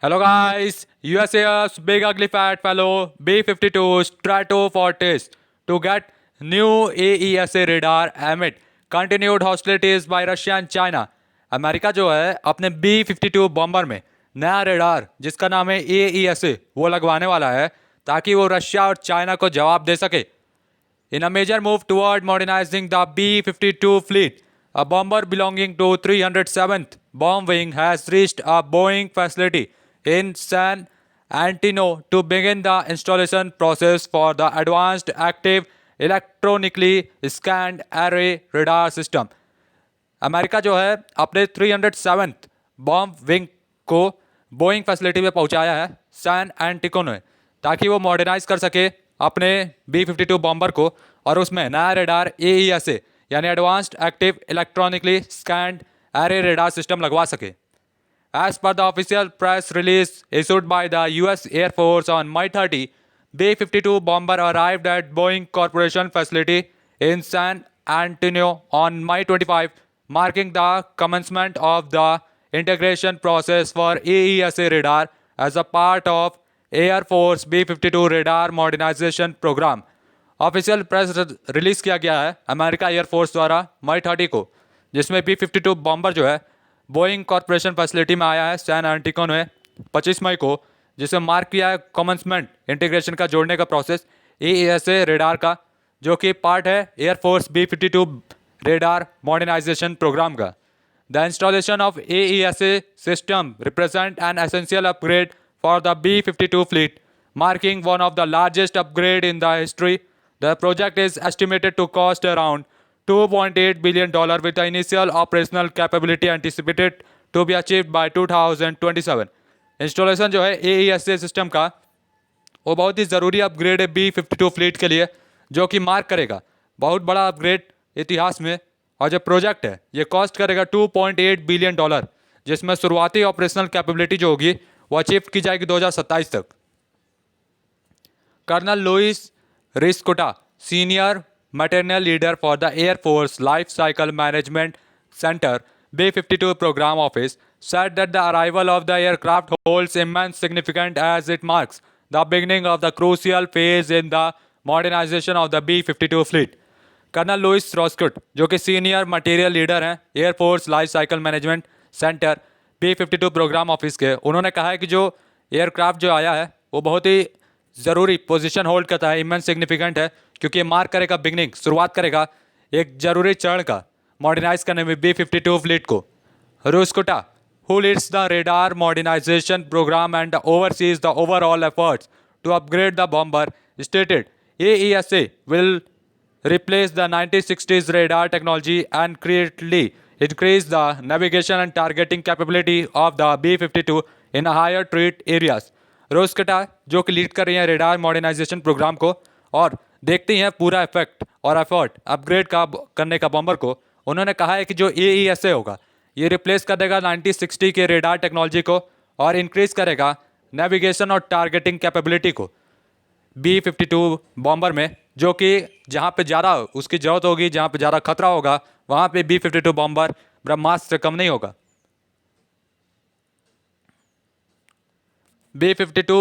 Hello guys, USA's big ugly fat fellow B-52 Stratofortress to get new AESA radar amid continued hostilities by Russia and China. America जो है अपने B-52 bomber में नया radar जिसका नाम है AESA वो लगवाने वाला है ताकि वो रशिया और चाइना को जवाब दे सके. In a major move toward modernizing the B-52 fleet, a bomber belonging to 307th Bomb Wing has reached a Boeing facility in San Antonio to begin the installation process for the Advanced Active Electronically Scanned Array Radar System. America जो है अपने 307th bomb wing को Boeing facility में पहुंचाया है San एंटिको में ताकि वो मॉडर्नाइज कर सके अपने B-52 बॉम्बर को और उसमें नया रेडार AESA यानी advanced active electronically scanned array radar system लगवा सके. As per the official press release issued by the US Air Force on May 30, B-52 bomber arrived at Boeing Corporation facility in San Antonio on May 25, marking the commencement of the integration process for AESA radar as a part of Air Force B-52 radar modernization program. Official press release किया गया है America air force द्वारा मई 30 को, जिसमें B-52 bomber जो है Boeing corporation facility में आया है सैन एंटिको में 25 मई को, जिसमें मार्क किया है कमेंसमेंट इंटीग्रेशन का जोड़ने का प्रोसेस AESA रेडार का, जो कि पार्ट है air force B-52 radar modernization program का. The installation of AESA system represent an essential upgrade for the B-52 fleet, marking one of the largest upgrade in the history. The project is estimated to cost around $2.8 billion with the initial operational capability anticipated to be achieved by 2027. Installation जो है AESA system का वो बहुत ही ज़रूरी upgrade है B-52 fleet के लिए, जो कि मार्क करेगा बहुत बड़ा अपग्रेड इतिहास में. और जो प्रोजेक्ट है ये कॉस्ट करेगा $2.8 बिलियन, जिसमें शुरुआती ऑपरेशनल कैपेबिलिटी जो होगी वो अचीव की जाएगी 2027 तक. Colonel Louis Riscota, senior maternal leader for the Air Force Life Cycle Management Center B-52 Program Office, said that the arrival of the aircraft holds immense significance as it marks the beginning of the crucial phase in the modernization of the B-52 fleet. Colonel Louis रॉस्कुट जो कि senior material leader हैं air force life cycle management center B-52 program office के, उन्होंने कहा है कि जो एयरक्राफ्ट जो आया है वो बहुत ही ज़रूरी पोजीशन होल्ड करता है, इमेंस सिग्निफिकेंट है, क्योंकि ये मार्क करेगा बिगनिंग, शुरुआत करेगा एक ज़रूरी चरण का मॉडर्नाइज करने में B-52 फ्लीट को. रुस्कुटा, who leads the radar modernization program and oversees the overall efforts to upgrade the bomber, stated AESA will replace the 1960s radar technology and greatly increase the navigation and targeting capability of the B-52 in higher threat areas. रोस्कटा जो कि lead कर रही हैं radar modernization programme को और देखती हैं पूरा इफेक्ट और एफर्ट अपग्रेड का करने का बॉम्बर को, उन्होंने कहा है कि जो AESA होगा ये रिप्लेस कर देगा 1960 के रेडार टेक्नोलॉजी को और इंक्रीज करेगा नेविगेशन और टारगेटिंग कैपेबिलिटी को B-52 बॉम्बर में, जो कि जहाँ पे ज़्यादा उसकी ज़रूरत होगी, जहाँ पे ज़्यादा खतरा होगा वहाँ पे B-52 बॉम्बर ब्रह्मास्त्र से कम नहीं होगा. B-52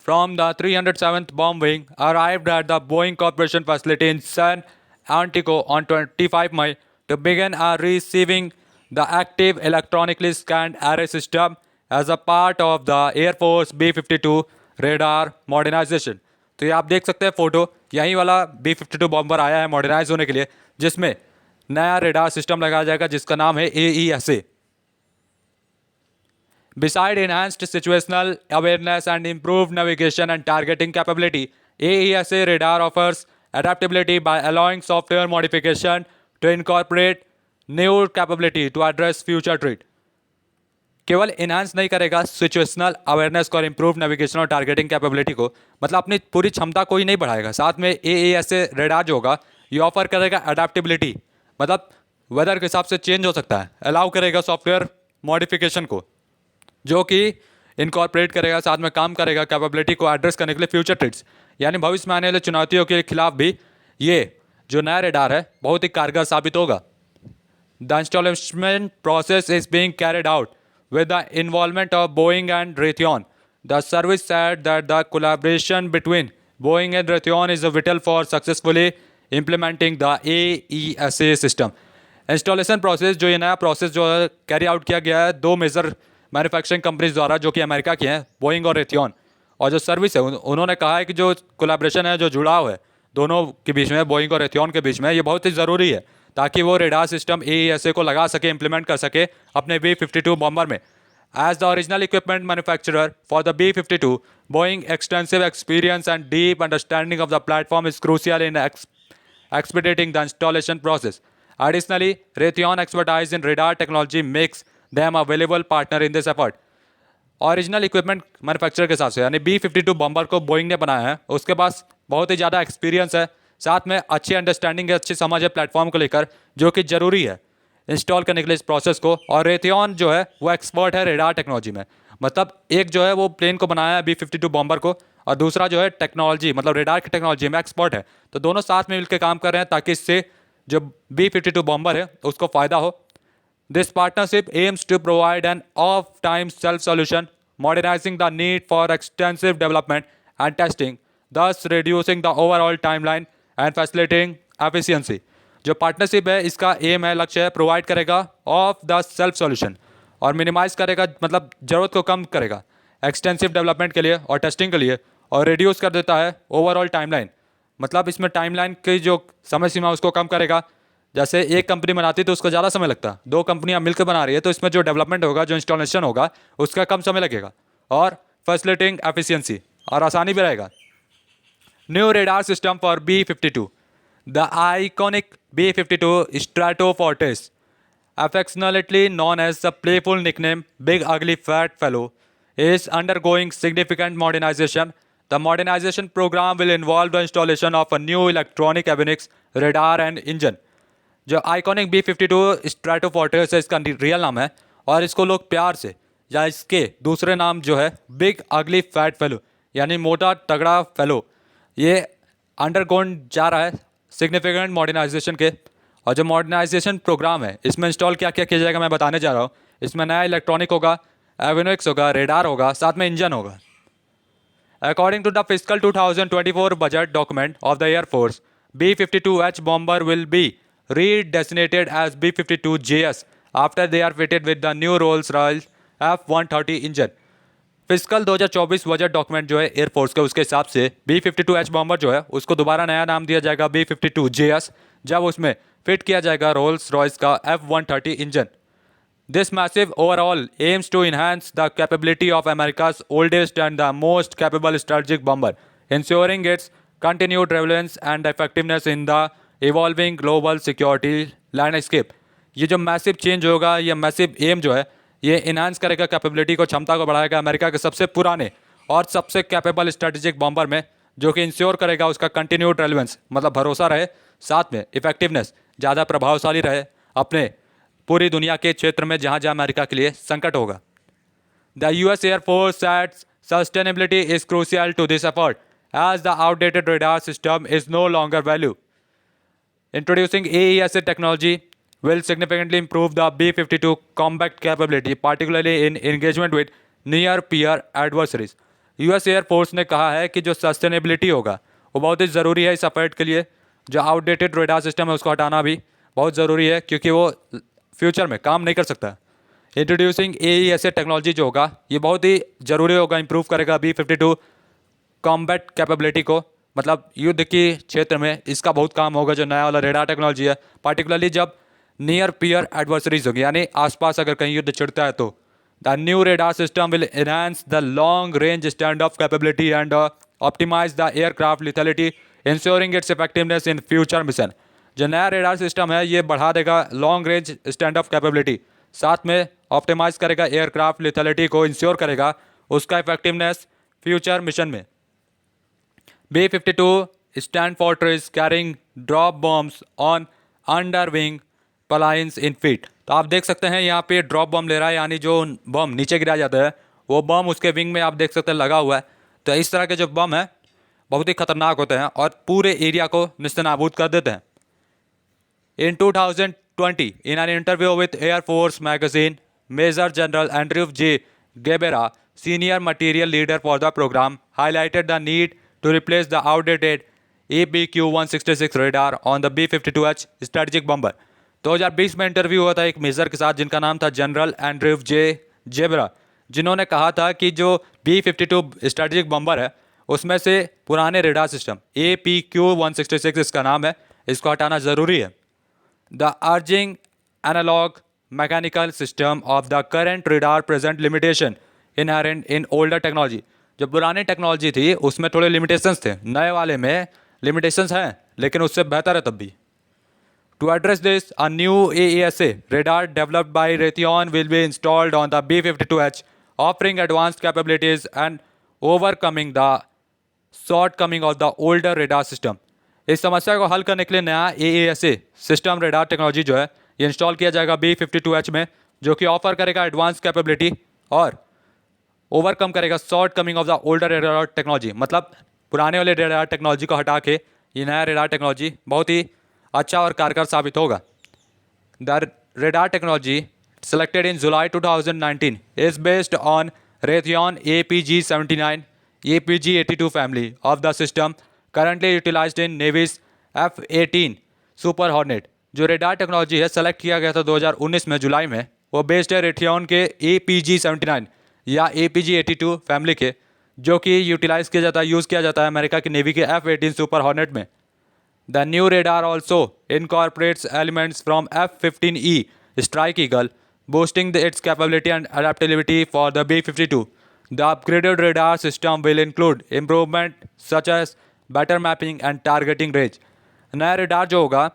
from the 307th Bomb Wing arrived at the Boeing Corporation facility in San Antonio on 25 May to begin receiving the active electronically scanned array system as a part of the Air Force B-52 radar modernization. तो ये आप देख सकते हैं photo, यही वाला B-52 bomber आया है मॉडर्नाइज होने के लिए, जिसमें नया रेडार सिस्टम लगाया जाएगा जिसका नाम है AESA. Beside enhanced situational awareness and improved navigation and targeting capability, AESA radar offers adaptability by allowing software modification to incorporate new capability to address future threat. केवल इन्हांस नहीं करेगा सिचुएशनल अवेयरनेस को और इम्प्रूव नेविगेशन और targeting capability को, मतलब अपनी पूरी क्षमता को ही नहीं बढ़ाएगा, साथ में AESA रेडार जो होगा ये ऑफर करेगा अडेप्टेबिलिटी, मतलब वेदर के हिसाब से चेंज हो सकता है, अलाउ करेगा सॉफ्टवेयर मॉडिफिकेशन को, जो कि इनकॉर्पोरेट करेगा, साथ में काम करेगा कैपेबिलिटी को एड्रेस करने के लिए फ्यूचर थ्रेट्स, यानी भविष्य में आने वाले चुनौतियों के खिलाफ भी ये जो नया रेडार है बहुत ही कारगर साबित होगा. The installation process is being carried out with the involvement of Boeing and Raytheon. The service said that the collaboration between Boeing and Raytheon is vital for successfully implementing the AESA system. Installation process जो ये नया process जो है carry out किया गया है दो major manufacturing companies द्वारा जो कि अमेरिका की हैं, बोइंग और रेथियन। और जो सर्विस है उन्होंने कहा है कि जो कोलैबोरेशन है, जो जुड़ाव है दोनों के बीच में, बोइंग और रेथियन के बीच में, ये बहुत ही ज़रूरी है ताकि वो रेडार सिस्टम AESA को लगा सके, इंप्लीमेंट कर सके अपने B-52 बॉम्बर में। As the original equipment manufacturer for the B-52, Boeing's extensive experience and deep understanding of the platform is crucial in expediting the installation process. Additionally, Raytheon expertise in radar technology makes them a valuable partner in this effort. Original equipment manufacturer के हिसाब से यानी B-52 bomber को Boeing ने बनाया है, उसके पास बहुत ही ज़्यादा एक्सपीरियंस है, साथ में अच्छी अंडरस्टैंडिंग है, अच्छी समझ है प्लेटफॉर्म को लेकर, जो कि ज़रूरी है इंस्टॉल करने के लिए इस प्रोसेस को। और रेथियन जो है वो एक्सपर्ट है रेडार टेक्नोलॉजी में, मतलब एक जो है वो प्लेन को बनाया है B-52 बॉम्बर को, और दूसरा जो है टेक्नोलॉजी मतलब रेडार की टेक्नोलॉजी में एक्सपर्ट है। तो दोनों साथ में मिलकर काम कर रहे हैं ताकि इससे जो B-52 बॉम्बर है उसको फ़ायदा हो। This partnership aims to provide an off-time self-solution, modernizing the need for extensive development and testing, thus reducing the overall timeline and facilitating efficiency. जो पार्टनरशिप है इसका एम है, लक्ष्य है, प्रोवाइड करेगा ऑफ द सेल्फ सॉल्यूशन और minimise करेगा, मतलब ज़रूरत को कम करेगा एक्सटेंसिव डेवलपमेंट के लिए और टेस्टिंग के लिए, और रिड्यूस कर देता है ओवरऑल टाइमलाइन, मतलब इसमें टाइमलाइन की जो समय सीमा उसको कम करेगा। जैसे एक कंपनी बनाती है तो उसको ज़्यादा समय लगता है, दो कंपनियां मिलकर बना रही है तो इसमें जो डेवलपमेंट होगा, जो इंस्टॉलेशन होगा, उसका कम समय लगेगा और फैसिलिटेटिंग एफिशिएंसी और आसानी भी रहेगा। New radar system for B-52. The iconic B-52 Stratofortress, affectionately known as the playful nickname Big Ugly Fat Fellow, is undergoing significant modernization. The modernization program will involve the installation of a new electronic avionics, radar and engine. जो iconic B-52 स्ट्रैटोफोर्ट्रेस है, इसका real नाम है, और इसको लोग प्यार से या इसके दूसरे नाम जो है बिग अगली फैट फेलो यानी मोटा तगड़ा फेलो, ये अंडरगोन जा रहा है सिग्निफिकेंट मॉडर्नाइजेशन के। और जो मॉडर्नाइजेशन प्रोग्राम है इसमें इंस्टॉल क्या क्या किया जाएगा मैं बताने जा रहा हूँ। इसमें नया इलेक्ट्रॉनिक होगा, एविनिक्स होगा, रेडार होगा, साथ में इंजन होगा। According to the fiscal 2024 budget document of the Air Force, B-52H bomber will be redesignated as B-52JS after they are fitted with the new Rolls-Royce F-130 engine. Physical 2024 budget document जो है air force के, उसके हिसाब से B-52H bomber जो है उसको दोबारा नया नाम दिया जाएगा B-52JS, जब उसमें फिट किया जाएगा रोल्स रॉयस का F-130 engine. This massive overhaul aims to enhance the capability of America's oldest and the most capable strategic bomber, ensuring its continued relevance and effectiveness in the evolving global security landscape. ये जो massive change होगा, ये massive M जो है, ये enhance करेगा capability को, क्षमता को बढ़ाएगा अमेरिका के सबसे पुराने और सबसे कैपेबल स्ट्रेटेजिक बॉम्बर में, जो कि इंश्योर करेगा उसका कंटिन्यूड रेलेवेंस, मतलब भरोसा रहे, साथ में इफेक्टिवनेस ज़्यादा प्रभावशाली रहे अपने पूरी दुनिया के क्षेत्र में जहाँ जहाँ अमेरिका के लिए संकट होगा। The US Air Force says sustainability is crucial to this effort as the outdated radar system is no longer value. Introducing AESA technology will significantly improve the B-52 combat capability, particularly in engagement with near-peer adversaries. US Air Force ने कहा है कि जो sustainability होगा वो बहुत ही ज़रूरी है इस एफर्ट के लिए। जो आउटडेटेड रेडार सिस्टम है उसको हटाना भी बहुत ज़रूरी है क्योंकि वो फ्यूचर में काम नहीं कर सकता। इंट्रोड्यूसिंग AESA टेक्नोलॉजी जो होगा ये बहुत ही ज़रूरी होगा, इंप्रूव करेगा B-52 कॉम्बैट कैपेबिलिटी को, मतलब युद्ध के क्षेत्र में इसका बहुत काम होगा। जो नया वाला रेडार टेक्नोलॉजी है, पार्टिकुलरली जब नियर पियर एडवर्सरीज होगी, यानी आसपास अगर कहीं युद्ध छिड़ता है तो the new radar system will enhance the long range stand off capability and optimize the aircraft lethality, ensuring its effectiveness in future mission. जो नया रेडार सिस्टम है ये बढ़ा देगा long range stand off capability, साथ में ऑप्टिमाइज करेगा aircraft lethality को, इंश्योर करेगा उसका इफेक्टिवनेस फ्यूचर मिशन में। B-52 Stratofortress carrying drop bombs on underwing planes in feet। तो आप देख सकते हैं यहाँ पे ड्रॉप बम ले रहा है, यानी जो बम नीचे गिराया जाता है वो बम उसके विंग में आप देख सकते हैं लगा हुआ है। तो इस तरह के जो बम है बहुत ही खतरनाक होते हैं और पूरे एरिया को निस्तेनाबूद कर देते हैं। In 2020, in an interview with Air Force magazine, Major General Andrew J. Gebera, senior material leader for the program, highlighted the need to replace the outdated APQ-166 radar on the B-52H strategic bomber. 2020 में interview हुआ था एक major के साथ जिनका नाम था general Andrew जे zebra, जिन्होंने कहा था कि जो B-52 स्ट्रेटेजिक बम्बर है उसमें से पुराने रेडार सिस्टम APQ-166 इसका नाम है, इसको हटाना ज़रूरी है. The urging analogue mechanical system of the current radar present limitation inherent in older technology. जो पुरानी टेक्नोलॉजी थी उसमें थोड़े लिमिटेशंस थे, नए वाले में लिमिटेशंस हैं लेकिन उससे बेहतर है तब भी. To address this, a new AESA radar developed by Raytheon will be installed on the B-52H, offering advanced capabilities and overcoming the shortcoming of the older radar system. इस समस्या को हल करने के लिए नया AESA सिस्टम रेडार टेक्नोलॉजी जो है ये इंस्टॉल किया जाएगा B-52H में, जो कि ऑफर करेगा एडवांस कैपेबिलिटी और ओवरकम करेगा short coming of the older radar technology. मतलब पुराने वाले रेडार टेक्नोलॉजी को हटा के ये नया रेडार टेक्नोलॉजी बहुत ही अच्छा और कारगर साबित होगा. The radar technology selected in July 2019 is based on Raytheon APG-79 APG-82 family of the system currently utilized in Navy's F-18 Super Hornet. जो रेडार टेक्नोलॉजी है सेलेक्ट किया गया था 2019 में जुलाई में, वो बेस्ड है रेथियन के APG-79 या APG-82 फैमिली के, जो कि यूटिलाइज किया जाता है, यूज़ किया जाता है अमेरिका की नेवी के F-18 सुपर हॉर्नेट में. The new radar also incorporates elements from F-15E Strike Eagle, boosting its capability and adaptability for the B-52. The upgraded radar system will include improvement such as better mapping and targeting range. नया radar जो होगा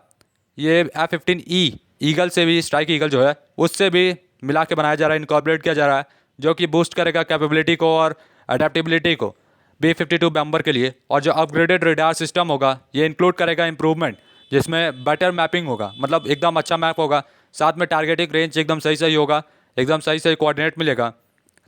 ये F-15E eagle से भी, strike eagle जो है उससे भी मिला के बनाया जा रहा है, इनकॉर्पोरेट किया जा रहा है, जो कि बूस्ट करेगा कैपेबिलिटी को और अडेप्टेबिलिटी को B-52 बम्बर के लिए. और जो अपग्रेडेड रेडार सिस्टम होगा ये इंक्लूड करेगा इंप्रूवमेंट, जिसमें बेटर मैपिंग होगा, मतलब एकदम अच्छा मैप होगा, साथ में टारगेटिंग रेंज एकदम सही होगा, एकदम सही कोऑर्डिनेट मिलेगा.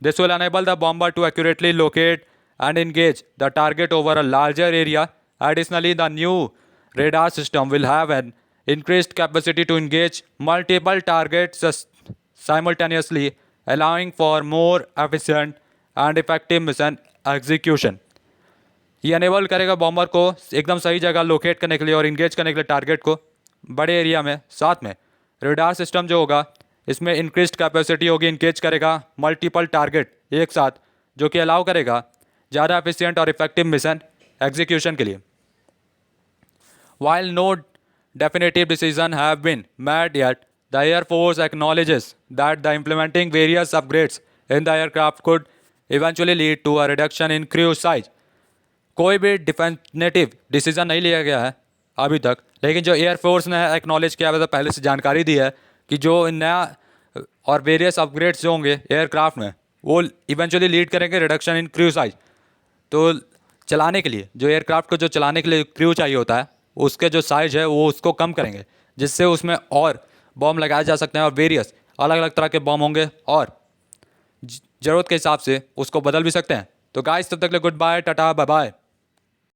This will enable the bomber to accurately locate and engage the target over a larger area. Additionally the new radar system will have an increased capacity to engage multiple targets simultaneously, allowing for more efficient and effective mission execution. ये enable करेगा bomber को एकदम सही जगह locate करने के लिए और इंगेज करने के लिए टारगेट को बड़े एरिया में. साथ में रेडार सिस्टम जो होगा इसमें इंक्रीज्ड कैपेसिटी होगी, इंगेज करेगा मल्टीपल टारगेट एक साथ, जो कि अलाउ करेगा ज़्यादा एफिशिएंट और इफेक्टिव मिशन एग्जीक्यूशन के लिए. While no definitive decisions have been made yet, the Air Force acknowledges that the implementing various upgrades in the aircraft could eventually lead to a reduction in crew size. कोई भी definitive decision नहीं लिया गया है अभी तक, लेकिन जो एयरफोर्स ने एक्नॉलेज किया है, पहले से जानकारी दी है कि जो नया और वेरियस अपग्रेड्स जो होंगे एयरक्राफ्ट में वो इवेंचुअली लीड करेंगे रिडक्शन इन क्रू साइज. तो चलाने के लिए जो एयरक्राफ्ट को जो चलाने के लिए क्रू चाहिए होता है उसके जो साइज है वो उसको कम करेंगे, जिससे उसमें और बॉम्ब लगाए जा सकते हैं और वेरियस अलग अलग तरह के बॉम्ब होंगे और ज़रूरत के हिसाब से उसको बदल भी सकते हैं. तो गाइस तब तक के लिए goodbye, tata, bye bye.